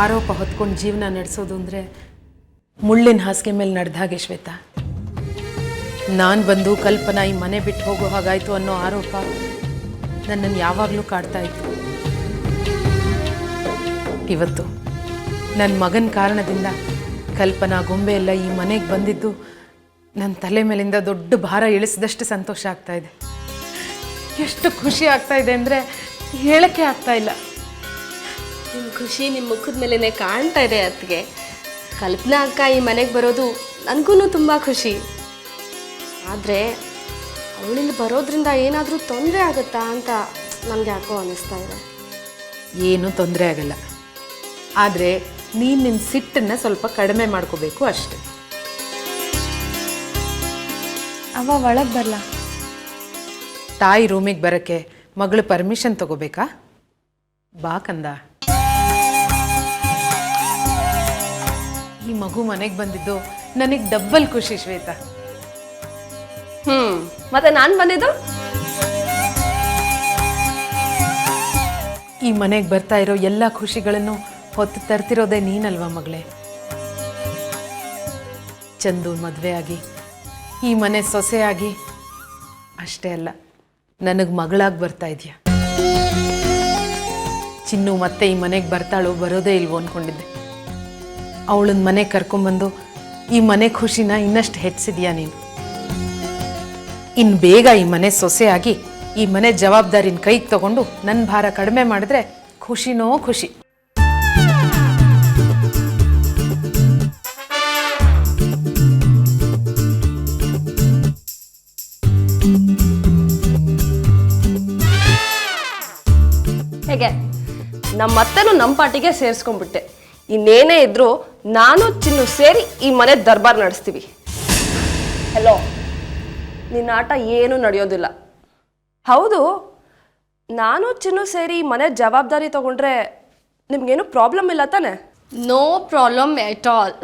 ಆರೋಪ ಹೊತ್ಕೊಂಡು ಜೀವನ ನಡೆಸೋದು ಅಂದರೆ ಮುಳ್ಳಿನ ಹಾಸಿಗೆ ಮೇಲೆ ನಡೆದ ಹಾಗೆ ಶ್ವೇತಾ. ನಾನು ಬಂದು ಕಲ್ಪನಾ ಈ ಮನೆ ಬಿಟ್ಟು ಹೋಗೋ ಹಾಗಾಯಿತು ಅನ್ನೋ ಆರೋಪ ನನ್ನನ್ನು ಯಾವಾಗಲೂ ಕಾಡ್ತಾ ಇತ್ತು. ಇವತ್ತು ನನ್ನ ಮಗನ ಕಾರಣದಿಂದ ಕಲ್ಪನಾ ಗೊಂಬೆ ಎಲ್ಲ ಈ ಮನೆಗೆ ಬಂದಿದ್ದು ನನ್ನ ತಲೆ ಮೇಲಿಂದ ದೊಡ್ಡ ಭಾರ ಇಳಿಸಿದಷ್ಟು ಸಂತೋಷ ಆಗ್ತಾ ಇದೆ. ಎಷ್ಟು ಖುಷಿ ಆಗ್ತಾ ಇದೆ ಅಂದರೆ ಹೇಳಕ್ಕೆ ಆಗ್ತಾ ಇಲ್ಲ. ನಿಮ್ಮ ಖುಷಿ ನಿಮ್ಮ ಮುಖದ ಮೇಲೇ ಕಾಣ್ತಾ ಇದೆ ಅತ್ತಿಗೆ. ಕಲ್ಪನಾ ಅಕ್ಕ ಈ ಮನೆಗೆ ಬರೋದು ನನಗೂ ತುಂಬ ಖುಷಿ. ಆದರೆ ಅವಳಿಂದ ಬರೋದ್ರಿಂದ ಏನಾದರೂ ತೊಂದರೆ ಆಗುತ್ತಾ ಅಂತ ನನಗೆ ಯಾಕೋ ಅನ್ನಿಸ್ತಾ ಇದೆ. ಏನೂ ತೊಂದರೆ ಆಗಲ್ಲ, ಆದರೆ ನೀನು ನಿನ್ನ ಸಿಟ್ಟನ್ನು ಸ್ವಲ್ಪ ಕಡಿಮೆ ಮಾಡ್ಕೋಬೇಕು ಅಷ್ಟೆ. ಅವ ಒಳಗೆ ಬರಲ್ಲ. ತಾಯಿ ರೂಮಿಗೆ ಬರೋಕ್ಕೆ ಮಗಳು ಪರ್ಮಿಷನ್ ತಗೋಬೇಕಾ? ಬಾ ಕಂದ. ಈ ಮಗು ಮನೆಗೆ ಬಂದಿದ್ದು ನನಗೆ ಡಬ್ಬಲ್ ಖುಷಿ ಶ್ವೇತಾ. ಮತ್ತೆ ನಾನು ಬಂದಿದ್ದು ಈ ಮನೆಗೆ ಬರ್ತಾ ಇರೋ ಎಲ್ಲ ಖುಷಿಗಳನ್ನು ಹೊತ್ತು ತರ್ತಿರೋದೇ ನೀನಲ್ವಾ ಮಗಳೇ. ಚಂದು ಮದುವೆ ಆಗಿ ಈ ಮನೆ ಸೊಸೆಯಾಗಿ ಅಷ್ಟೇ ಅಲ್ಲ, ನನಗೆ ಮಗಳಾಗಿ ಬರ್ತಾ ಇದೆಯಾ. ಚಿನ್ನು ಮತ್ತೆ ಈ ಮನೆಗೆ ಬರ್ತಾಳೋ ಬರೋದೇ ಇಲ್ವೋ ಅಂದ್ಕೊಂಡಿದ್ದೆ. ಅವಳನ್ನ ಮನೆಗೆ ಕರ್ಕೊಂಬಂದು ಈ ಮನೆ ಖುಷಿನ ಇನ್ನಷ್ಟು ಹೆಚ್ಚಿದ್ಯಾ ನೀನು. ಇನ್ನು ಬೇಗ ಈ ಮನೆ ಸೊಸೆಯಾಗಿ ಈ ಮನೆ ಜವಾಬ್ದಾರಿನ ಕೈಗೆ ತಗೊಂಡು ನನ್ನ ಭಾರ ಕಡಿಮೆ ಮಾಡಿದ್ರೆ ಖುಷಿನೋ ಖುಷಿ. ಹೇಗೆ ನಮ್ಮತ್ತೆನೂ ನಮ್ಮ ಪಾರ್ಟಿಗೆ ಸೇರಿಸ್ಕೊಂಡ್ಬಿಟ್ಟೆ. ಇನ್ನೇನೇ ಇದ್ರು ನಾನು ಚಿನ್ನು ಸೇರಿ ಈ ಮನೆ ದರ್ಬಾರ್ ನಡೆಸ್ತೀವಿ. ಹೆಲೋ, ನಿನ್ನ ಆಟ ಏನೂ ನಡೆಯೋದಿಲ್ಲ. ಹೌದು, ನಾನು ಚಿನ್ನು ಸೇರಿ ಈ ಮನೆ ಜವಾಬ್ದಾರಿ ತಗೊಂಡ್ರೆ ನಿಮ್ಗೇನು ಪ್ರಾಬ್ಲಮ್ ಇಲ್ಲ ತಾನೆ? No problem at all.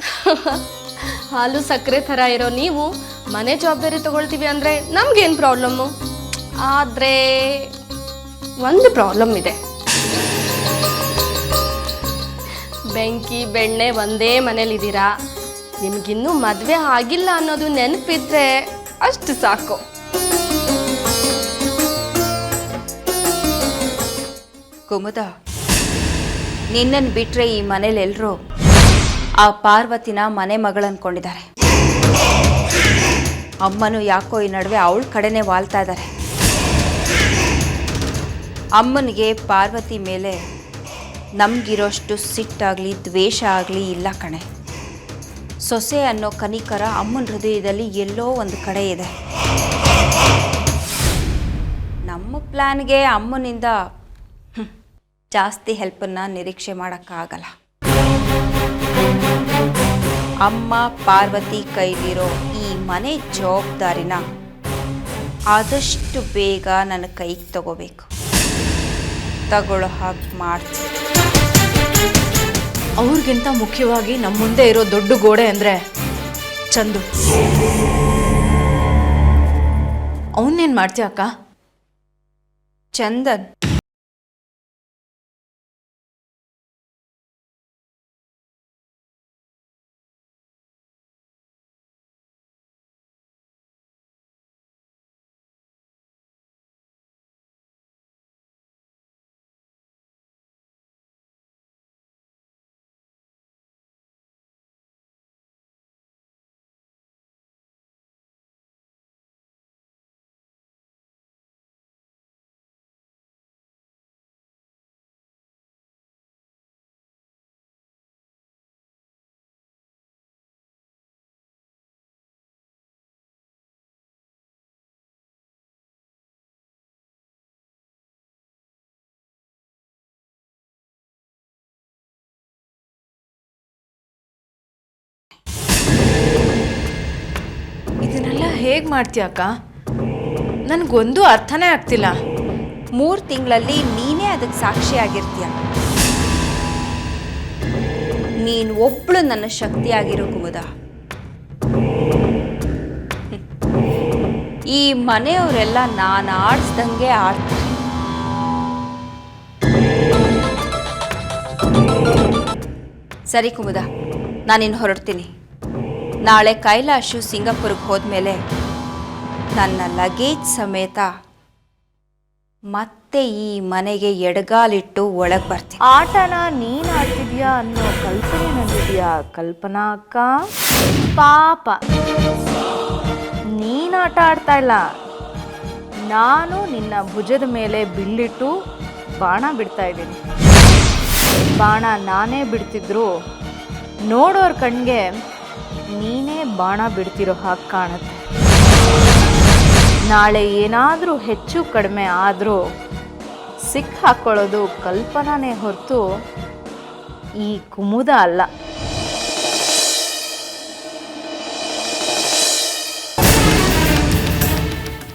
ಹಾಲು ಸಕ್ಕರೆ ಥರ ಇರೋ ನೀವು ಮನೆ ಜವಾಬ್ದಾರಿ ತಗೊಳ್ತೀವಿ ಅಂದರೆ ನಮಗೇನು ಪ್ರಾಬ್ಲಮ್ಮು? ಆದರೆ ಒಂದು ಪ್ರಾಬ್ಲಮ್ ಇದೆ. ಬೆಂಕಿ ಬೆಣ್ಣೆ ಒಂದೇ ಮನೇಲಿದ್ದೀರಾ. ನಿಮಗಿನ್ನೂ ಮದುವೆ ಆಗಿಲ್ಲ ಅನ್ನೋದು ನೆನಪಿದ್ರೆ ಅಷ್ಟು ಸಾಕು. ಕುಮುದ, ನಿನ್ನನ್ನು ಬಿಟ್ಟರೆ ಈ ಮನೇಲಿ ಎಲ್ಲರೂ ಆ ಪಾರ್ವತಿನ ಮನೆ ಮಗಳು ಅಂದ್ಕೊಂಡಿದ್ದಾರೆ. ಅಮ್ಮನು ಯಾಕೋ ಈ ನಡುವೆ ಅವಳ ಕಡೆನೇ ವಾಲ್ತಾ ಇದ್ದಾರೆ. ಅಮ್ಮನಿಗೆ ಪಾರ್ವತಿ ಮೇಲೆ ನಮಗಿರೋಷ್ಟು ಸಿಟ್ಟಾಗಲಿ ದ್ವೇಷ ಆಗಲಿ ಇಲ್ಲ ಕಣೆ. ಸೊಸೆ ಅನ್ನೋ ಕನಿಕರ ಅಮ್ಮನ ಹೃದಯದಲ್ಲಿ ಎಲ್ಲೋ ಒಂದು ಕಡೆ ಇದೆ. ನಮ್ಮ ಪ್ಲ್ಯಾನ್ಗೆ ಅಮ್ಮನಿಂದ ಜಾಸ್ತಿ ಹೆಲ್ಪನ್ನು ನಿರೀಕ್ಷೆ ಮಾಡೋಕ್ಕಾಗಲ್ಲ. ಅಮ್ಮ ಪಾರ್ವತಿ ಕೈಲಿರೋ ಈ ಮನೆ ಜವಾಬ್ದಾರಿನ ಆದಷ್ಟು ಬೇಗ ನನ್ನ ಕೈಗೆ ತಗೋಬೇಕು. ತಗೊಳ್ಳೋ ಹಾಗೆ ಮಾಡ್ತೀನಿ. ಅವ್ರಿಗಿಂತ ಮುಖ್ಯವಾಗಿ ನಮ್ಮ ಮುಂದೆ ಇರೋ ದೊಡ್ಡ ಗೋಡೆ ಅಂದರೆ ಚಂದು. ಅವನ್ನೇನು ಮಾಡ್ತೀಯ ಅಕ್ಕ? ಚಂದನ್ ಇದನ್ನೆಲ್ಲ ಹೇಗೆ ಮಾಡ್ತೀಯ ಅಕ್ಕ? ನನಗೊಂದು ಅರ್ಥನೇ ಆಗ್ತಿಲ್ಲ. 3 ತಿಂಗಳಲ್ಲಿ ನೀನೇ ಅದಕ್ಕೆ ಸಾಕ್ಷಿಯಾಗಿರ್ತೀಯ. ನೀನು ಒಬ್ಬಳು ನನ್ನ ಶಕ್ತಿಯಾಗಿರೋ ಕುಮುದ. ಈ ಮನೆಯವರೆಲ್ಲ ನಾನು ಆಡಿಸ್ದಂಗೆ ಆಡ್ತಾರೆ. ಸರಿ ಕುಮುದ, ನಾನಿನ್ನು ಹೊರಡ್ತೀನಿ. ನಾಳೆ ಕೈಲಾಶು ಸಿಂಗಾಪುರ್ಗೆ ಹೋದ್ಮೇಲೆ ನನ್ನ ಲಗೇಜ್ ಸಮೇತ ಮತ್ತೆ ಈ ಮನೆಗೆ ಎಡಗಾಲಿಟ್ಟು ಒಳಗೆ ಬರ್ತೀನಿ. ಆಟನ ನೀನು ಆಡ್ತಿದ್ಯಾ ಅನ್ನೋ ಕಲ್ಪನೆ ನನಗಿದೆಯಾ ಕಲ್ಪನಾ ಅಕ್ಕ? ಪಾಪ ನೀನು ಆಟ ಆಡ್ತಾ ಇಲ್ಲ, ನಾನು ನಿನ್ನ ಭುಜದ ಮೇಲೆ ಬಿಲ್ಲಿಟ್ಟು ಬಾಣ ಬಿಡ್ತಾ ಇದ್ದೀನಿ. ಬಾಣ ನಾನೇ ಬಿಡ್ತಿದ್ರು ನೋಡೋರ ಕಣ್ಗೆ ನೀನೇ ಬಾಣ ಬಿಡ್ತಿರೋ ಹಾಗೆ ಕಾಣುತ್ತೆ. ನಾಳೆ ಏನಾದರೂ ಹೆಚ್ಚು ಕಡಿಮೆ ಆದರೂ ಸಿಕ್ಕ ಹಾಕ್ಕೊಳ್ಳೋದು ಕಲ್ಪನಾನೇ ಹೊರತು ಈ ಕುಮುದ ಅಲ್ಲ.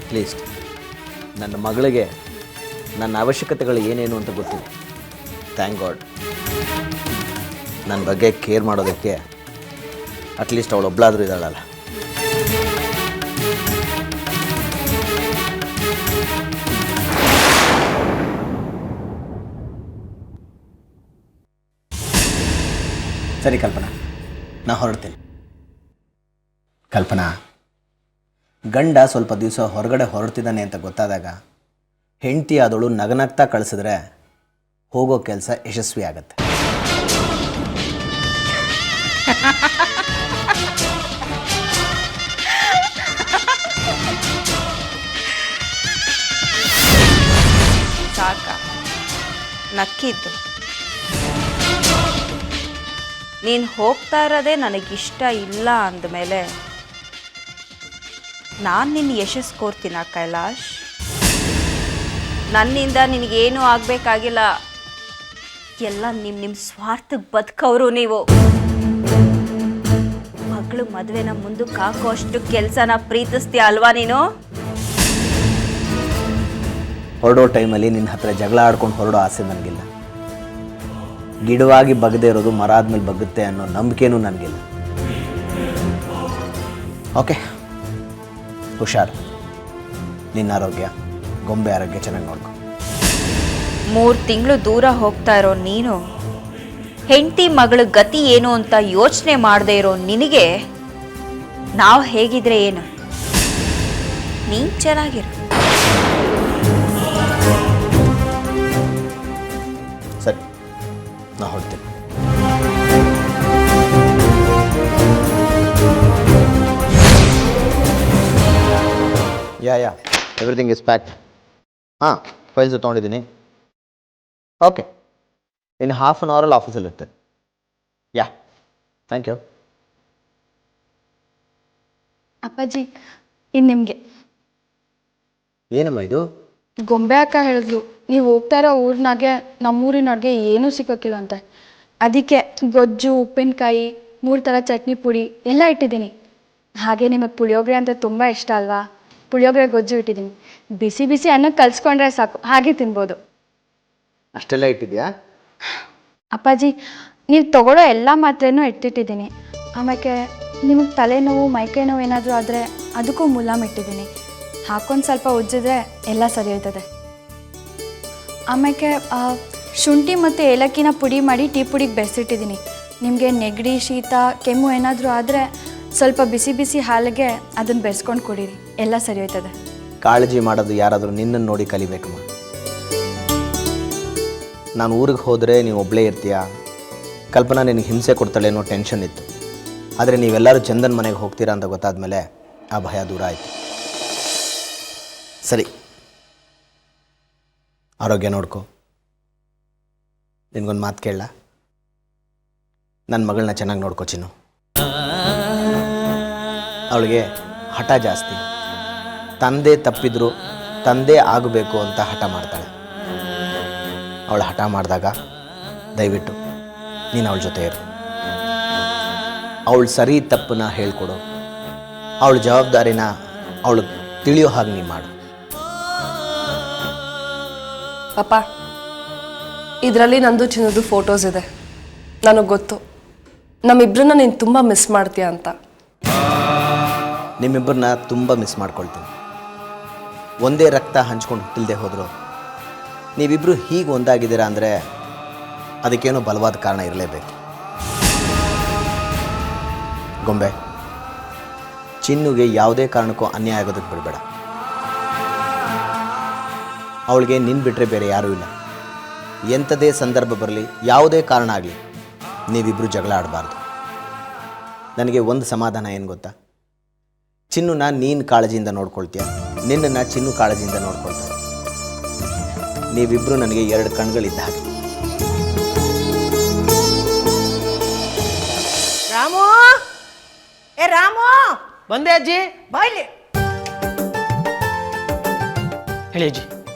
ಅಟ್ಲೀಸ್ಟ್ ನನ್ನ ಮಗಳಿಗೆ ನನ್ನ ಅವಶ್ಯಕತೆಗಳು ಏನೇನು ಅಂತ ಗೊತ್ತಿದೆ. Thank god. ನನ್ನ ಬಗ್ಗೆ ಕೇರ್ ಮಾಡೋದಕ್ಕೆ ಅಟ್ಲೀಸ್ಟ್ ಅವಳು ಒಬ್ಬಳಾದರೂ ಇದ್ದಾಳಲ್ಲ. ಸರಿ ಕಲ್ಪನಾ, ನಾ ಹೊರಡ್ತೀನಿ. ಕಲ್ಪನಾ, ಗಂಡ ಸ್ವಲ್ಪ ದಿವಸ ಹೊರಗಡೆ ಹೊರಡ್ತಿದ್ದಾನೆ ಅಂತ ಗೊತ್ತಾದಾಗ ಹೆಂಡತಿ ಆದವಳು ನಗನಗ್ತಾ ಕಳಿಸಿದ್ರೆ ಹೋಗೋ ಕೆಲಸ ಯಶಸ್ವಿ ಆಗುತ್ತೆ. ಸಾಕ ನಕ್ಕಿದ್ದು. ನೀನು ಹೋಗ್ತಾ ಇರೋದೇ ನನಗಿಷ್ಟ ಇಲ್ಲ ಅಂದಮೇಲೆ ನಾನು ನಿನ್ನ ಯಶಸ್ಸು ಕೋರ್ತೀನ ಕೈಲಾಶ್. ನನ್ನಿಂದ ನಿನಗೇನೂ ಆಗಬೇಕಾಗಿಲ್ಲ. ಎಲ್ಲ ನಿಮ್ಮ ಸ್ವಾರ್ಥಕ್ಕೆ ಬದುಕವರು ನೀವು. ಮಗಳು ಮದುವೆನ ಮುಂದಕ್ಕೆ ಹಾಕೋ ಅಷ್ಟು ಕೆಲಸನ ಪ್ರೀತಿಸ್ತೀಯ ಅಲ್ವಾ ನೀನು? ಹೊರಡೋ ಟೈಮಲ್ಲಿ ನಿನ್ನ ಹತ್ರ ಜಗಳ ಆಡ್ಕೊಂಡು ಹೊರಡೋ ಆಸೆ ನನಗಿಲ್ಲ. ಗಿಡವಾಗಿ ಬಗದೇ ಇರೋದು ಮರ ಆದ್ಮೇಲೆ ಬಗ್ಗುತ್ತೆ ಅನ್ನೋ ನಂಬಿಕೆನೂ ನನಗಿಲ್ಲ. ಓಕೆ, ಹುಷಾರು. ನಿನ್ನ ಆರೋಗ್ಯ, ಗೊಂಬೆ ಆರೋಗ್ಯ ಚೆನ್ನಾಗಿ ನೋಡ್ಕೊ. 3 ತಿಂಗಳು ದೂರ ಹೋಗ್ತಾ ಇರೋ ನೀನು ಹೆಂಡತಿ ಮಗಳ ಗತಿ ಏನು ಅಂತ ಯೋಚನೆ ಮಾಡದೇ ಇರೋ ನಿನಗೆ ನಾವು ಹೇಗಿದ್ರೆ ಏನು? ನೀನು ಚೆನ್ನಾಗಿರು. ಸರಿ, ನಾ ಹೊರಡ್ತೀನಿ. ಯಾ ಎವ್ರಿಥಿಂಗ್ ಇಸ್ ಪ್ಯಾಕ್ಡ್. ಹಾಂ, ಫೈಲ್ಸ್ ತೊಗೊಂಡಿದ್ದೀನಿ. ಓಕೆ, ಇನ್ನು ಹಾಫ್ ಆನ್ ಅವರಲ್ಲಿ ಆಫೀಸಲ್ಲಿ ಇರ್ತೇನೆ. ಯಾ, ಥ್ಯಾಂಕ್ ಯು. ಅಪ್ಪಾಜಿ, ಇನ್ನು ನಿಮಗೆ ಏನಮ್ಮ ಇದು? ಗೊಂಬೆ ಅಕ್ಕ ಹೇಳಿದ್ಲು ನೀವು ಹೋಗ್ತಾ ಇರೋ ಊರಿನಾಗೆ ನಮ್ಮೂರಿನ ಅಡುಗೆ ಏನೂ ಸಿಗೋಕ್ಕಿಲ್ಲ ಅಂತೆ. ಅದಕ್ಕೆ ಗೊಜ್ಜು, ಉಪ್ಪಿನಕಾಯಿ, 3 ಥರ ಚಟ್ನಿ ಪುಡಿ ಎಲ್ಲ ಇಟ್ಟಿದ್ದೀನಿ. ಹಾಗೆ ನಿಮಗೆ ಪುಳಿಯೋಗರೆ ಅಂತ ತುಂಬ ಇಷ್ಟ ಅಲ್ವಾ? ಪುಳಿಯೋಗರೆ ಗೊಜ್ಜು ಇಟ್ಟಿದ್ದೀನಿ. ಬಿಸಿ ಬಿಸಿ ಅನ್ನಕ್ಕೆ ಕಲಿಸ್ಕೊಂಡ್ರೆ ಸಾಕು, ಹಾಗೆ ತಿನ್ಬೋದು. ಅಷ್ಟೆಲ್ಲ ಇಟ್ಟಿದ್ಯಾ? ಅಪ್ಪಾಜಿ, ನೀವು ತಗೊಳ್ಳೋ ಎಲ್ಲ ಮಾತ್ರೆನೂ ಎತ್ತಿಟ್ಟಿದ್ದೀನಿ. ಆಮೇಲೆ ನಿಮಗೆ ತಲೆನೋವು, ಮೈಕೈ ನೋವು ಏನಾದರೂ ಆದರೆ ಅದಕ್ಕೂ ಮುಲಾಮ್ ಇಟ್ಟಿದ್ದೀನಿ. ಹಾಕೊಂಡು ಸ್ವಲ್ಪ ಉಜ್ಜಿದ್ರೆ ಎಲ್ಲ ಸರಿ ಹೋಯ್ತದೆ. ಆಮೇಲೆ ಶುಂಠಿ ಮತ್ತು ಏಲಕ್ಕಿನ ಪುಡಿ ಮಾಡಿ ಟೀ ಪುಡಿಗೆ ಬೆರೆಸಿಟ್ಟಿದ್ದೀನಿ. ನಿಮಗೆ ನೆಗಡಿ, ಶೀತ, ಕೆಮ್ಮು ಏನಾದರೂ ಆದರೆ ಸ್ವಲ್ಪ ಬಿಸಿ ಬಿಸಿ ಹಾಲಿಗೆ ಅದನ್ನು ಬೆರೆಸ್ಕೊಂಡು ಕುಡೀರಿ, ಎಲ್ಲ ಸರಿ ಹೋಯ್ತದೆ. ಕಾಳಜಿ ಮಾಡೋದು ಯಾರಾದರೂ ನಿನ್ನನ್ನು ನೋಡಿ ಕಲಿಬೇಕಮ್ಮ. ನಾನು ಊರಿಗೆ ಹೋದರೆ ನೀವು ಒಬ್ಬಳೇ ಇರ್ತೀಯಾ, ಕಲ್ಪನಾ ನಿನಗೆ ಹಿಂಸೆ ಕೊಡ್ತಾಳೆ ಅನ್ನೋ ಟೆನ್ಷನ್ ಇತ್ತು. ಆದರೆ ನೀವೆಲ್ಲರೂ ಚಂದನ್ ಮನೆಗೆ ಹೋಗ್ತೀರಾ ಅಂತ ಗೊತ್ತಾದ ಮೇಲೆ ಆ ಭಯ ದೂರ ಆಯಿತು. ಸರಿ, ಆರೋಗ್ಯ ನೋಡ್ಕೊ. ನಿನಗೊಂದು ಮಾತು ಕೇಳಲ್ಲ? ನನ್ನ ಮಗಳನ್ನ ಚೆನ್ನಾಗಿ ನೋಡ್ಕೊ ಚಿನ್ನು. ಅವಳಿಗೆ ಹಠ ಜಾಸ್ತಿ. ತಂದೆ ತಪ್ಪಿದ್ರು ತಂದೆ ಆಗಬೇಕು ಅಂತ ಹಠ ಮಾಡ್ತಾಳೆ. ಅವಳು ಹಠ ಮಾಡಿದಾಗ ದಯವಿಟ್ಟು ನೀನು ಅವಳ ಜೊತೆ ಇರು. ಅವಳು ಸರಿ ತಪ್ಪನ್ನ ಹೇಳ್ಕೊಡು. ಅವಳ ಜವಾಬ್ದಾರಿನ ಅವಳು ತಿಳಿಯೋ ಹಾಗೆ ನೀನು ಮಾಡು. ಪಾಪ, ಇದರಲ್ಲಿ ನಂದು ಚಿನ್ನದು ಫೋಟೋಸ್ ಇದೆ. ನನಗೆ ಗೊತ್ತು ನಮ್ಮಿಬ್ಬರನ್ನ ನೀನು ತುಂಬ ಮಿಸ್ ಮಾಡ್ತೀಯ ಅಂತ. ನಿಮ್ಮಿಬ್ಬರನ್ನ ತುಂಬ ಮಿಸ್ ಮಾಡ್ಕೊಳ್ತೀನಿ. ಒಂದೇ ರಕ್ತ ಹಂಚ್ಕೊಂಡು ಹುಟ್ಟಿಲ್ದೆ ಹೋದರು ನೀವಿಬ್ಬರು ಹೀಗೆ ಒಂದಾಗಿದ್ದೀರಾ ಅಂದರೆ ಅದಕ್ಕೇನೋ ಬಲವಾದ ಕಾರಣ ಇರಲೇಬೇಕು. ಗೊಂಬೆ, ಚಿನ್ನುಗೆ ಯಾವುದೇ ಕಾರಣಕ್ಕೂ ಅನ್ಯಾಯ ಆಗೋದಕ್ಕೆ ಬಿಡಬೇಡ. ಅವಳಿಗೆ ನಿನ್ನ ಬಿಟ್ಟರೆ ಬೇರೆ ಯಾರೂ ಇಲ್ಲ. ಎಂಥದೇ ಸಂದರ್ಭ ಬರಲಿ, ಯಾವುದೇ ಕಾರಣ ಆಗಲಿ, ನೀವಿಬ್ಬರು ಜಗಳ ಆಡಬಾರ್ದು. ನನಗೆ ಒಂದು ಸಮಾಧಾನ ಏನು ಗೊತ್ತಾ, ಚಿನ್ನುನ ನೀನು ಕಾಳಜಿಯಿಂದ ನೋಡ್ಕೊಳ್ತೀಯ, ನಿನ್ನನ್ನು ಚಿನ್ನು ಕಾಳಜಿಯಿಂದ ನೋಡ್ಕೊಳ್ತಾರೆ. ನೀವಿಬ್ಬರು ನನಗೆ 2 ಕಣ್ಗಳಿದ್ದ ಹಾಗೆ. ರಾಮು, ಏ ರಾಮು, ಬಂದೆ ಅಜ್ಜಿ. ಬಾಯ್ಲಿ. ಹೇಳಿ ಅಜ್ಜಿ.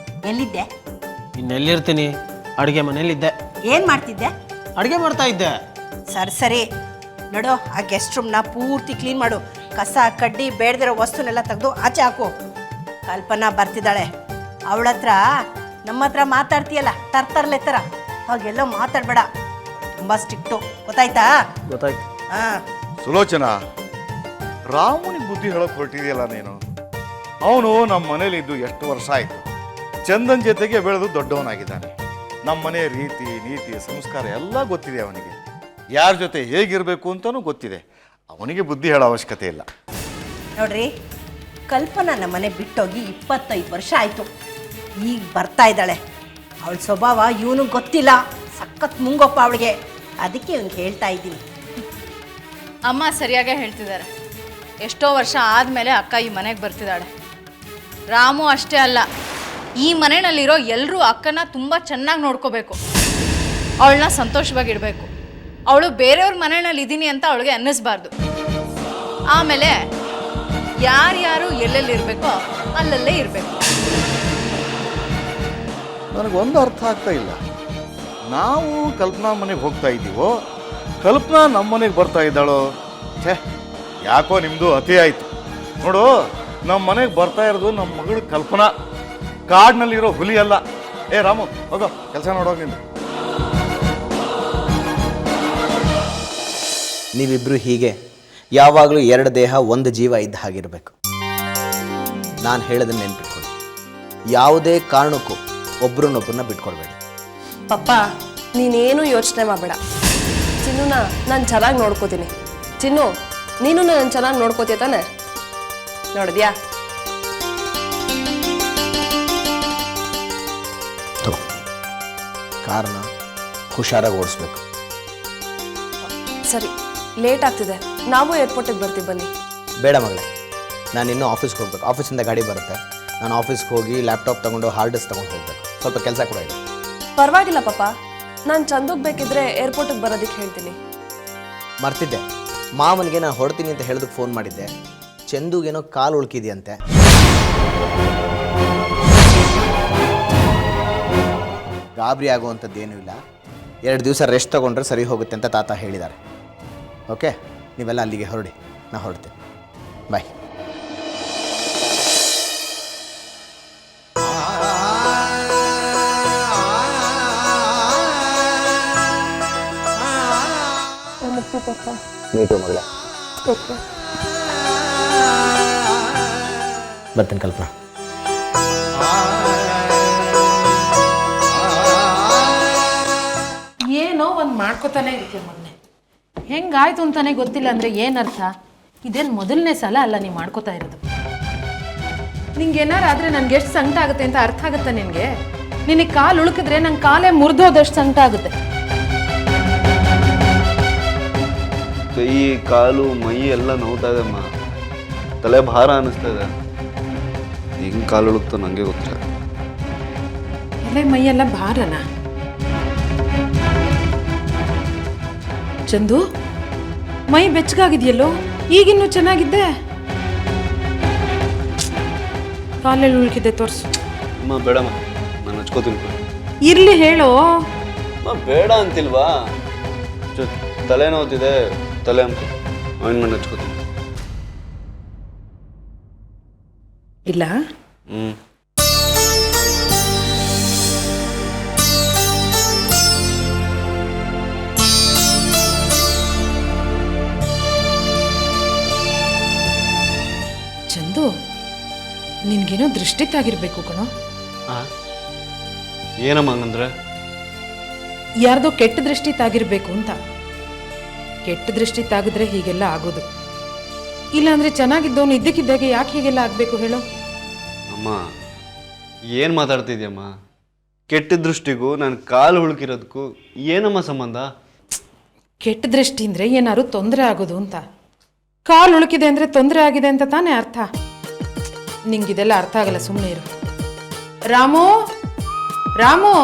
ಎಲ್ಲಿದ್ದೆ? ಇನ್ನೆಲ್ಲಿರ್ತೀನಿ? ಅಡುಗೆ ಮನೇಲಿದ್ದೆ. ಏನ್ ಮಾಡ್ತಿದ್ದೆ? ಅಡುಗೆ ಮಾಡ್ತಾ ಇದ್ದೆ. ಸರಿ ನೋಡು, ಆ ಗೆಸ್ಟ್ ರೂಮ್ನ ಪೂರ್ತಿ ಕ್ಲೀನ್ ಮಾಡು. ಕಸ ಕಡ್ಡಿ ಬೇಡದಿರೋ ವಸ್ತುನೆಲ್ಲ ತೆಗೆದು ಆಚೆ ಹಾಕು. ಕಲ್ಪನಾ ಬರ್ತಿದ್ದಾಳೆ. ಅವಳ ಹತ್ರ ನಮ್ಮ ಹತ್ರ ಮಾತಾಡ್ತೀಯಲ್ಲ ತರ್ತರ್ಲೆ ಥರ, ಹಾಗೆಲ್ಲ ಮಾತಾಡಬೇಡ. ತುಂಬ ಸ್ಟ್ರಿಕ್ಟು, ಗೊತ್ತಾಯ್ತಾ? ಗೊತ್ತಾಯ್ತು. ಹಾಂ. ಸುಲೋಚನಾ, ರಾಮನಿಗೆ ಬುದ್ಧಿ ಹೇಳೋಕೆ ಹೊರಟಿದೆಯಲ್ಲ ನೀನು. ಅವನು ನಮ್ಮ ಮನೇಲಿದ್ದು ಎಷ್ಟು ವರ್ಷ ಆಯಿತು. ಚಂದನ್ ಜೊತೆಗೆ ಬೆಳೆದು ದೊಡ್ಡವನಾಗಿದ್ದಾನೆ. ನಮ್ಮ ಮನೆ ರೀತಿ ನೀತಿ ಸಂಸ್ಕಾರ ಎಲ್ಲ ಗೊತ್ತಿದೆ ಅವನಿಗೆ. ಯಾರ ಜೊತೆ ಹೇಗಿರಬೇಕು ಅಂತಲೂ ಗೊತ್ತಿದೆ. ಅವನಿಗೆ ಬುದ್ಧಿ ಹೇಳೋ ಅವಶ್ಯಕತೆ ಇಲ್ಲ. ನೋಡ್ರಿ, ಕಲ್ಪನಾ ನಮ್ಮನೆ ಬಿಟ್ಟೋಗಿ 25 ವರ್ಷ ಆಯಿತು. ಈಗ ಬರ್ತಾ ಇದ್ದಾಳೆ. ಅವಳ ಸ್ವಭಾವ ಇವನಿಗೆ ಗೊತ್ತಿಲ್ಲ. ಸಖತ್ ಮುಂಗೊಪ್ಪ ಅವಳಿಗೆ. ಅದಕ್ಕೆ ಇವನಿಗೆ ಹೇಳ್ತಾ ಇದ್ದೀನಿ. ಅಮ್ಮ ಸರಿಯಾಗೇ ಹೇಳ್ತಿದ್ದಾರೆ. ಎಷ್ಟೋ ವರ್ಷ ಆದಮೇಲೆ ಅಕ್ಕ ಈ ಮನೆಗೆ ಬರ್ತಿದ್ದಾಳೆ. ರಾಮು ಅಷ್ಟೇ ಅಲ್ಲ, ಈ ಮನೆಯಲ್ಲಿರೋ ಎಲ್ಲರೂ ಅಕ್ಕನ ತುಂಬ ಚೆನ್ನಾಗಿ ನೋಡ್ಕೋಬೇಕು, ಅವಳನ್ನ ಸಂತೋಷವಾಗಿಡಬೇಕು. ಅವಳು ಬೇರೆಯವ್ರ ಮನೆಯಲ್ಲಿ ಇದ್ದೀನಿ ಅಂತ ಅವಳಿಗೆ ಅನ್ನಿಸ್ಬಾರ್ದು. ಆಮೇಲೆ ಯಾರ್ಯಾರು ಎಲ್ಲೆಲ್ಲಿರಬೇಕೋ ಅಲ್ಲಲ್ಲೇ ಇರಬೇಕು. ನನಗೊಂದು ಅರ್ಥ ಆಗ್ತಾ ಇಲ್ಲ. ನಾವು ಕಲ್ಪನಾ ಮನೆಗೆ ಹೋಗ್ತಾ ಇದ್ದೀವೋ, ಕಲ್ಪನಾ ನಮ್ಮ ಮನೆಗೆ ಬರ್ತಾ ಇದ್ದಾಳೋ? ಛೇ, ಯಾಕೋ ನಿಮ್ಮದು ಅತಿ ಆಯಿತು. ನೋಡು, ನಮ್ಮ ಮನೆಗೆ ಬರ್ತಾ ಇರೋದು ನಮ್ಮ ಮಗಳು ಕಲ್ಪನಾ, ಕಾಡಿನಲ್ಲಿರೋ ಹುಲಿ ಅಲ್ಲ. ಏ ರಾಮು, ಹೋಗೋ ಕೆಲಸ ನೋಡೋಗಿ ನಿಂದು. ನೀವಿಬ್ಬರು ಹೀಗೆ ಯಾವಾಗಲೂ 2 ದೇಹ 1 ಜೀವ ಇದ್ದ ಹಾಗಿರಬೇಕು. ನಾನು ಹೇಳೋದನ್ನ ನೆನ್ಪಿಟ್ಕೊಳ್ಳಿ. ಯಾವುದೇ ಕಾರಣಕ್ಕೂ ಒಬ್ರನ್ನೊಬ್ಬರನ್ನ ಬಿಟ್ಕೊಡ್ಬೇಡಿ. ಪಪ್ಪ, ನೀನೇನು ಯೋಚನೆ ಮಾಡಬೇಡ. ಚಿನ್ನುನ ನಾನು ಚೆನ್ನಾಗಿ ನೋಡ್ಕೋತೀನಿ. ಚಿನ್ನು, ನೀನು ನಾನು ಚೆನ್ನಾಗಿ ನೋಡ್ಕೋತೀಯ ತಾನೆ? ನೋಡಿದ್ಯಾ? ಕಾರಣ ಹುಷಾರಾಗಿ ಓಡಿಸ್ಬೇಕು. ಸರಿ, ಲೇಟ್ ಆಗ್ತಿದೆ. ನಾವು ಏರ್ಪೋರ್ಟಿಗೆ ಬರ್ತೀವಿ, ಬನ್ನಿ. ಬೇಡ ಮಗಳೇ, ನಾನು ಇನ್ನೂ ಆಫೀಸ್ಗೆ ಹೋಗ್ಬೇಕು. ಆಫೀಸಿಂದ ಗಾಡಿ ಬರುತ್ತೆ. ನಾನು ಆಫೀಸ್ಗೆ ಹೋಗಿ ಲ್ಯಾಪ್ಟಾಪ್ ತೊಗೊಂಡು ಹಾರ್ಡ್ ಡಿಸ್ಕ್ ತೊಗೊಂಡು ಹೋಗ್ಬೇಕು. ಸ್ವಲ್ಪ ಕೆಲಸ ಕೂಡ ಇದೆ. ಪರವಾಗಿಲ್ಲ ಪಾಪ, ನಾನು ಚಂದಕ್ಕೆ ಬೇಕಿದ್ರೆ ಏರ್ಪೋರ್ಟಿಗೆ ಬರೋದಕ್ಕೆ ಹೇಳ್ತೀನಿ. ಮರ್ತಿದ್ದೆ, ಮಾವನಿಗೆ ನಾನು ಹೊಡ್ತೀನಿ ಅಂತ ಹೇಳೋದಕ್ಕೆ ಫೋನ್ ಮಾಡಿದ್ದೆ. ಚಂದುಗೇನೋ ಕಾಲು ಉಳ್ಕಿದೆಯಂತೆ. ಗಾಬರಿ ಆಗುವಂಥದ್ದೇನೂ ಇಲ್ಲ. 2 ದಿವಸ ರೆಸ್ಟ್ ತೊಗೊಂಡ್ರೆ ಸರಿ ಹೋಗುತ್ತೆ ಅಂತ ತಾತ ಹೇಳಿದ್ದಾರೆ. ಓಕೆ, ನೀವೆಲ್ಲ ಅಲ್ಲಿಗೆ ಹೊರಡಿ, ನಾ ಹೊರಡ್ತೇನೆ. ಬಾಯ್. ನೀಟು ಮಗಳ, ಬರ್ತೀನಿ ಕಲ್ಪನಾ. ಏನೋ ಒಂದು ಮಾಡ್ಕೋತಾನೆ ಇರ್ತೀವಿ ಮೊನ್ನೆ. ಹೆಂಗಾಯ್ತು ಅಂತಾನೆ ಗೊತ್ತಿಲ್ಲ ಅಂದರೆ ಏನರ್ಥ? ಇದೇನು ಮೊದಲನೇ ಸಲ ಅಲ್ಲ ನೀವು ಮಾಡ್ಕೋತಾ ಇರೋದು. ನಿಂಗೆ ಏನಾರು ಆದರೆ ನನಗೆ ಎಷ್ಟು ಸಂಕಟ ಆಗುತ್ತೆ ಅಂತ ಅರ್ಥ ಆಗುತ್ತಾ ನಿನಗೆ? ನಿನಗೆ ಕಾಲು ಉಳುಕಿದ್ರೆ ನಂಗೆ ಕಾಲೇ ಮುರಿದೋದಷ್ಟು ಸಂಕಟ ಆಗುತ್ತೆ. ಕೈ ಕಾಲು ಮೈ ಎಲ್ಲ ನೋವ್ತಾ ಇದೆ ಅಮ್ಮ. ತಲೆ ಭಾರ ಅನ್ನಿಸ್ತಾ ಇದೆ. ಹೆಂಗೆ ಕಾಲು ಉಳುಕ್ತೋ ನನಗೆ ಗೊತ್ತಿಲ್ಲ. ತಲೆ ಮೈಯೆಲ್ಲ ಭಾರನ? ಚಂದು, ಮೈ ಬೆಚ್ಚಗಾಗಿದೆಯಲ್ಲೋ? ಈಗಿನ್ನೂ ಚೆನ್ನಾಗಿದ್ದೆ. ಕಾಲೆಲ್ಲಿ ಉಳ್ಕಿದೆ ತೋರಿಸು. ಅಮ್ಮ ಬೇಡಮ್ಮ, ನಾನು ಹಚ್ಕೋತೀನಿ. ಇರ್ಲಿ ಹೇಳೋ. ಅಮ್ಮ ಬೇಡ ಅಂತಿಲ್ವಾ? ತಲೆ ನೋವ್ತಿದೆ, ತಲೆ ಅಂತ ಆಯಿಂಟ್ಮೆಂಟ್ ಹಚ್ಕೋತೀನಿ. ಇಲ್ಲ ಚಂದು, ನಿನ್ಗೇನೋ ದೃಷ್ಟಿ ತಾಗಿರ್ಬೇಕು ಕಣೋ. ಏನಮ್ಮ ಹಂಗಂದ್ರೆ? ಯಾರ್ದೋ ಕೆಟ್ಟ ದೃಷ್ಟಿ ತಾಗಿರ್ಬೇಕು ಅಂತ. ಕೆಟ್ಟ ದೃಷ್ಟಿ ತಾಗಿದ್ರೆ ಹೀಗೆಲ್ಲ ಆಗೋದು. ಇಲ್ಲಾಂದ್ರೆ ಚೆನ್ನಾಗಿದ್ದವನು ಇದ್ದಕ್ಕಿದ್ದಾಗೆ ಯಾಕೆ ಹೀಗೆಲ್ಲ ಆಗ್ಬೇಕು ಹೇಳೋ? ಅಮ್ಮ ಏನು ಮಾತಾಡ್ತಿದ್ಯಮ್ಮ? ಕೆಟ್ಟ ದೃಷ್ಟಿಗೂ ನನ್ನ ಕಾಲು ಹುಳುಕಿರೋದಕ್ಕೂ ಏನಮ್ಮ ಸಂಬಂಧ? ಕೆಟ್ಟ ದೃಷ್ಟಿ ಅಂದ್ರೆ ಏನಾದ್ರು ತೊಂದರೆ ಆಗೋದು ಅಂತ. ಕಾಲು ಉಳುಕಿದೆ ಅಂದ್ರೆ ತೊಂದರೆ ಆಗಿದೆ ಅಂತ ತಾನೇ ಅರ್ಥ. ನಿಂಗಿದೆಲ್ಲ ಅರ್ಥ ಆಗಲ್ಲ, ಸುಮ್ಮನೆ ಇರು. ರಾಮು, ರಾಮು,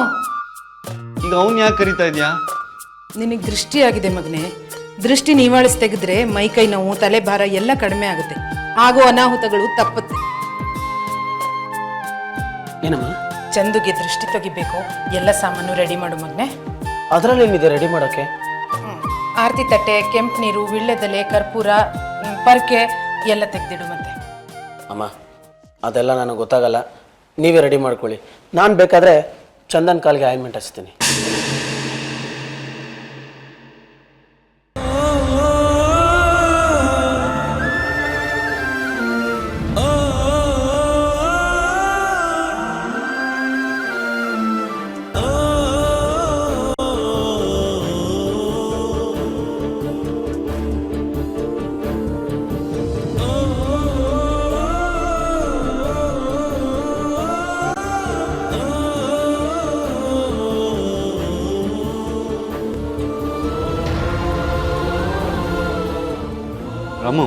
ಈಗ ಅವನ್ ಯಾಕೆ ಕರಿತಾ ಇದ್ಯಾ? ನಿನಗೆ ದೃಷ್ಟಿ ಆಗಿದೆ ಮಗನೇ. ದೃಷ್ಟಿ ನಿವಾಳಿಸಿ ತೆಗೆದ್ರೆ ಮೈಕೈ ನೋವು, ತಲೆ ಭಾರ ಎಲ್ಲ ಕಡಿಮೆ ಆಗುತ್ತೆ. ಆಗೋ ಅನಾಹುತಗಳು ತಪ್ಪುತ್ತೆ. ಏನಮ್ಮ? ಚಂದುಗೆ ದೃಷ್ಟಿ ತೆಗಿಬೇಕು. ಎಲ್ಲ ಸಾಮಾನು ರೆಡಿ ಮಾಡು ಮಗನೇ. ಅದರಲ್ಲಿ ಏನಿದೆ ರೆಡಿ ಮಾಡೋಕ್ಕೆ? ಆರತಿ ತಟ್ಟೆ, ಕೆಂಪು ನೀರು, ವಿಳ್ಳೆದೆಲೆ, ಕರ್ಪೂರ, ಪರ್ಕೆ ಎಲ್ಲ ತೆಗೆದಿಡು ಮತ್ತೆ. ಅಮ್ಮ ಅದೆಲ್ಲ ನನಗೆ ಗೊತ್ತಾಗಲ್ಲ, ನೀವೇ ರೆಡಿ ಮಾಡ್ಕೊಳ್ಳಿ. ನಾನು ಬೇಕಾದರೆ ಚಂದನ್ ಕಾಲ್ಗೆ ಆಯಿಂಟ್ಮೆಂಟ್ ಹಚ್ತೀನಿ. ರಾಮು,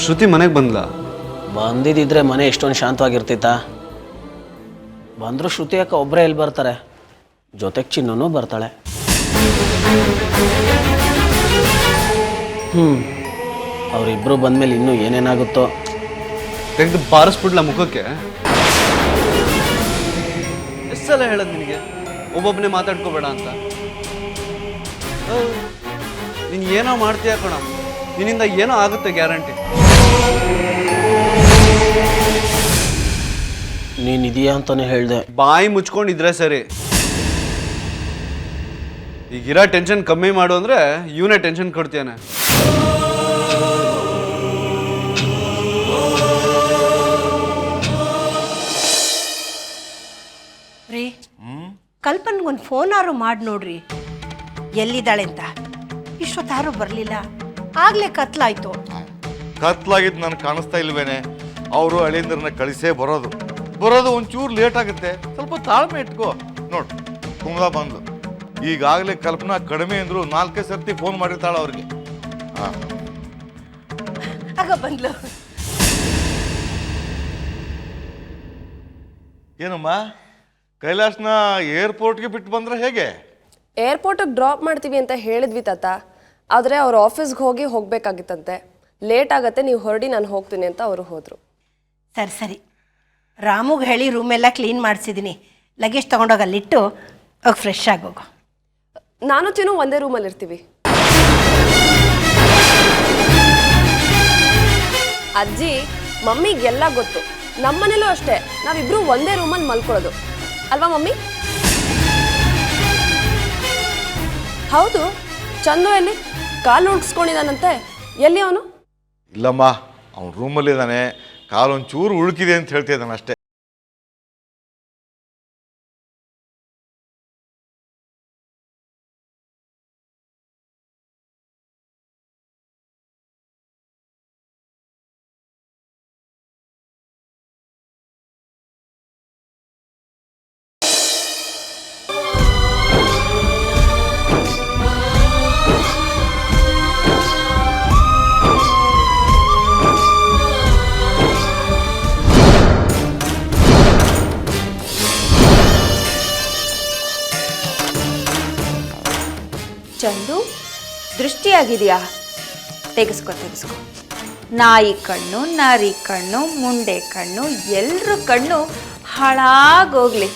ಶ್ರುತಿ ಮನೆಗೆ ಬಂದ್ಲಾ? ಬಂದಿದ್ದಿದ್ರೆ ಮನೆ ಎಷ್ಟೊಂದು ಶಾಂತವಾಗಿರ್ತಿತ್ತಾ? ಬಂದರೂ ಶ್ರುತಿ ಅಕ್ಕ ಒಬ್ಬರೇ ಎಲ್ಲಿ ಬರ್ತಾರೆ? ಜೊತೆಗೆ ಚಿನ್ನೂ ಬರ್ತಾಳೆ. ಅವರಿಬ್ಬರು ಬಂದಮೇಲೆ ಇನ್ನೂ ಏನೇನಾಗುತ್ತೋ. ತೆಗೆದು ಬಾರಿಸ್ಬಿಡ್ಲ ಮುಖಕ್ಕೆ? ಎಷ್ಟು ಸಲ ಹೇಳೋದು ನಿನಗೆ ಒಬ್ಬೊಬ್ಬನೇ ಮಾತಾಡ್ಕೋಬೇಡ ಅಂತ? ನೀನು ಏನೋ ಮಾಡ್ತೀಯ ಕಣ, ನಿನ್ನಿಂದ ಏನೋ ಆಗುತ್ತೆ ಗ್ಯಾರಂಟಿ. ನೀನಿದೆಯಾ ಅಂತಾನೆ ಹೇಳಿದೆ. ಬಾಯಿ ಮುಚ್ಕೊಂಡಿದ್ರೆ ಸರಿ. ಈಗಿರೋ ಟೆನ್ಷನ್ ಕಮ್ಮಿ ಮಾಡು ಅಂದ್ರೆ ಇವನೇ ಟೆನ್ಷನ್ ಕೊಡ್ತೀಯಾನೆ. ರೀ, ಕಲ್ಪನ್ಗೊಂದು ಫೋನಾರು ಮಾಡಿ ನೋಡ್ರಿ, ಎಲ್ಲಿದ್ದಾಳೆ ಅಂತ. ಇಷ್ಟೊತ್ತಾರು ಬರಲಿಲ್ಲ, ಆಗ್ಲೇ ಕತ್ಲಾಯ್ತು. ಕತ್ಲಾಗಿದ್ದು ನನಗೆ ಕಾಣಿಸ್ತಾ ಇಲ್ವೇನೆ? ಅವರು ಅಳಿಯಂದ್ರನ್ನ ಕಳಿಸೇ ಬರೋದು ಒಂಚೂರು ಲೇಟ್ ಆಗುತ್ತೆ. ಸ್ವಲ್ಪ ತಾಳ್ಮೆ ಇಟ್ಕೋ. ನೋಡು, ಕುಂಗ ಬಂದು ಈಗಾಗಲೇ ಕಲ್ಪನಾ ಕಡಿಮೆ ಅಂದ್ರು 4 ಸರ್ತಿ ಫೋನ್ ಮಾಡಿರ್ತಾಳ ಅವ್ರಿಗೆ. ಆಗ ಬಂದ್ಲು. ಏನಮ್ಮ, ಕೈಲಾಶ್ನ ಏರ್ಪೋರ್ಟ್ಗೆ ಬಿಟ್ಟು ಬಂದ್ರೆ ಹೇಗೆ? ಏರ್ಪೋರ್ಟಿಗೆ ಡ್ರಾಪ್ ಮಾಡ್ತೀವಿ ಅಂತ ಹೇಳಿದ್ವಿ ತಾತ. ಆದರೆ ಅವ್ರ ಆಫೀಸ್ಗೆ ಹೋಗಬೇಕಾಗಿತ್ತಂತೆ. ಲೇಟ್ ಆಗತ್ತೆ, ನೀವು ಹೊರಡಿ, ನಾನು ಹೋಗ್ತೀನಿ ಅಂತ ಅವರು ಹೋದರು. ಸರಿ, ರಾಮುಗೆ ಹೇಳಿ ರೂಮೆಲ್ಲ ಕ್ಲೀನ್ ಮಾಡಿಸಿದ್ದೀನಿ. ಲಗೇಜ್ ತೊಗೊಂಡೋಗಿ ಅಲ್ಲಿಟ್ಟು ಹೋಗಿ ಫ್ರೆಶ್ ಆಗೋಗು. ನಾನು ಚಿನ್ನು ಒಂದೇ ರೂಮಲ್ಲಿ ಇರ್ತೀವಿ. ಅಜ್ಜಿ, ಮಮ್ಮಿಗೆಲ್ಲ ಗೊತ್ತು. ನಮ್ಮನೇಲೂ ಅಷ್ಟೇ, ನಾವಿಬ್ರು ಒಂದೇ ರೂಮಲ್ಲಿ ಮಲ್ಕೊಳ್ಳೋದು ಅಲ್ವಾ ಮಮ್ಮಿ? ಹೌದು, ಚಂದು ಎಲ್ಲಿ? ಕಾಲು ಉಳ್ಸ್ಕೊಂಡಿದ್ದಾನಂತೆ, ಎಲ್ಲಿ ಅವನು? ಇಲ್ಲಮ್ಮ, ಅವನು ರೂಮಲ್ಲಿದ್ದಾನೆ. ಕಾಲೊಂಚೂರು ಉಳುಕಿದೆ ಅಂತ ಹೇಳ್ತಿದ್ದಾನೆ ಅಷ್ಟೇ. ಚಂದು, ದೃಷ್ಟಿಯಾಗಿದೆಯಾ? ತೆಗೆಸ್ಕೊ. ನಾಯಿ ಕಣ್ಣು, ನರಿ ಕಣ್ಣು, ಮುಂಡೆ ಕಣ್ಣು, ಎಲ್ಲರ ಕಣ್ಣು ಹಾಳಾಗೋಗ್ಲಿ.